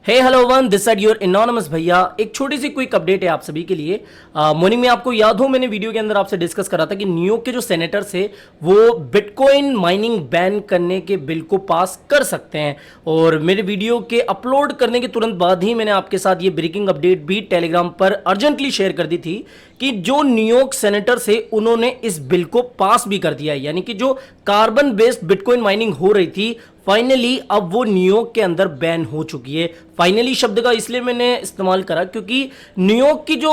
Hey hello one this side your anonymous भैया। एक छोटी सी क्विक अपडेट है आप सभी के लिए। मॉर्निंग में आपको याद हो मैंने वीडियो के अंदर आपसे डिस्कस करा था कि न्यूयॉर्क के जो सेनेटर्स है वो बिटकॉइन माइनिंग बैन करने के बिल को पास कर सकते हैं। और मेरे वीडियो के अपलोड करने के तुरंत बाद ही मैंने आपके साथ ये ब्रेकिंग अपडेट भी टेलीग्राम पर अर्जेंटली शेयर कर दी थी कि जो न्यूयॉर्क सेनेटर्स है उन्होंने इस बिल को पास भी कर दिया है। यानी कि जो कार्बन बेस्ड बिटकॉइन माइनिंग हो रही थी फाइनली अब वो न्यूयॉर्क के अंदर बैन हो चुकी है। फाइनली शब्द का इसलिए मैंने इस्तेमाल करा क्योंकि न्यूयॉर्क की जो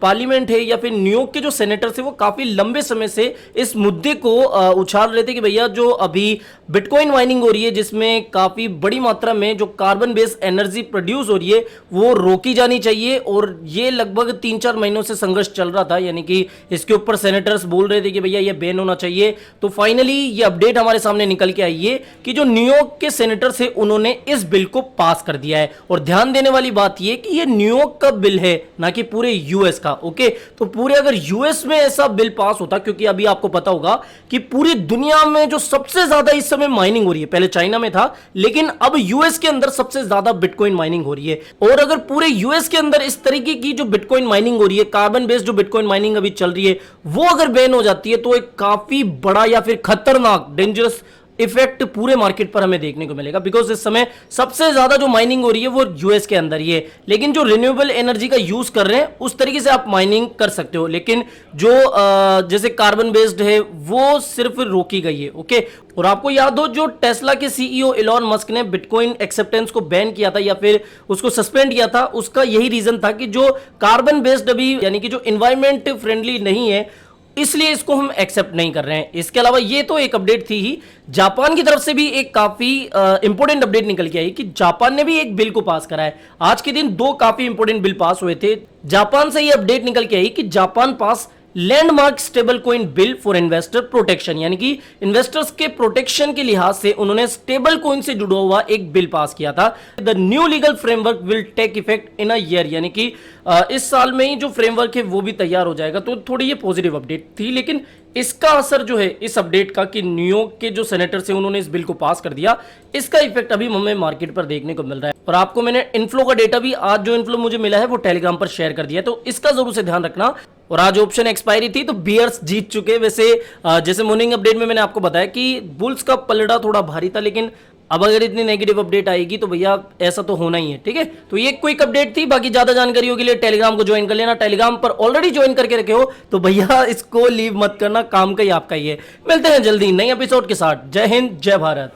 पार्लियामेंट है या फिर न्यूयॉर्क के जो सेनेटर्स है वो काफी लंबे समय से इस मुद्दे को उछाल रहे थे कि भैया जो अभी बिटकॉइन माइनिंग हो रही है जिसमें काफी बड़ी मात्रा में जो कार्बन बेस्ड एनर्जी प्रोड्यूस हो रही है वो रोकी जानी चाहिए। और ये लगभग 3-4 महीनों से संघर्ष चल रहा था, यानी कि इसके ऊपर सेनेटर्स बोल रहे थे कि भैया ये बैन होना चाहिए। तो फाइनली ये अपडेट हमारे सामने निकल के आई है कि जो न्यूयॉर्क के सेनेटर्स है उन्होंने इस बिल को पास कर दिया है। और ध्यान देने वाली बात यह कि ये न्यूयॉर्क का बिल है ना कि पूरे यूएस का। ओके, तो पूरे अगर यूएस में ऐसा बिल पास होता, क्योंकि अभी आपको पता होगा कि पूरी दुनिया में जो सबसे ज्यादा इस समय माइनिंग हो रही है, पहले चाइना में था लेकिन अब यूएस के अंदर सबसे ज्यादा बिटकॉइन माइनिंग हो रही है। और अगर पूरे यूएस के अंदर इस तरीके की जो बिटकॉइन माइनिंग हो रही है, कार्बन बेस्ड जो बिटकॉइन माइनिंग अभी चल रही है वो अगर बैन हो जाती है तो एक काफी बड़ा या फिर खतरनाक डेंजरस इफेक्ट पूरे मार्केट पर हमें देखने को मिलेगा। बिकॉज इस समय सबसे ज्यादा जो माइनिंग हो रही है वो यूएस के अंदर ही है, लेकिन जो रिन्यूएबल एनर्जी का यूज कर रहे हैं उस तरीके से आप माइनिंग कर सकते हो, लेकिन जो जैसे कार्बन बेस्ड है वो सिर्फ रोकी गई है। ओके, और आपको याद हो जो टेस्ला के सीईओ इलॉन मस्क ने बिटकॉइन एक्सेप्टेंस को बैन किया था या फिर उसको सस्पेंड किया था, उसका यही रीजन था कि जो कार्बन बेस्ड अभी यानी कि जो एनवायरमेंट फ्रेंडली नहीं है इसलिए इसको हम एक्सेप्ट नहीं कर रहे हैं। इसके अलावा ये तो एक अपडेट थी ही, जापान की तरफ से भी एक काफी इंपॉर्टेंट अपडेट निकल के आई कि जापान ने भी एक बिल को पास करा है। आज के दिन दो काफी इंपॉर्टेंट बिल पास हुए थे। जापान से ये अपडेट निकल के आई कि Japan pass landmark stable coin bill for investor protection, यानी कि इन्वेस्टर्स के प्रोटेक्शन के लिहाज से उन्होंने स्टेबल कॉइन से जुड़ा हुआ एक बिल पास किया था। The new legal framework will take effect in a year, यानी कि इस साल में ही जो फ्रेमवर्क है वो भी तैयार हो जाएगा। तो थोड़ी ये पॉजिटिव अपडेट थी, लेकिन इसका असर जो है इस अपडेट का कि न्यूयॉर्क के जो सेनेटर्स हैं उन्होंने इस बिल को पास कर दिया, इसका इफेक्ट अभी हमें मार्केट पर देखने को मिल रहा है। और आपको मैंने इन्फ्लो का डेटा भी आज जो इन्फ्लो मुझे मिला है वो टेलीग्राम पर शेयर कर दिया है, तो इसका जरूर से ध्यान रखना। और आज ऑप्शन एक्सपायरी थी तो बियर्स जीत चुके। वैसे जैसे मॉर्निंग अपडेट में मैंने आपको बताया कि बुल्स का पलड़ा थोड़ा भारी था, लेकिन अब अगर इतनी नेगेटिव अपडेट आएगी तो भैया ऐसा तो होना ही है। ठीक है, तो ये क्विक अपडेट थी। बाकी ज्यादा जानकारियों के लिए टेलीग्राम को ज्वाइन कर लेना। टेलीग्राम पर ऑलरेडी ज्वाइन करके रखे हो तो भैया इसको लीव मत करना, काम का ही आपका ही है। मिलते हैं जल्दी नए एपिसोड के साथ। जय हिंद, जय भारत।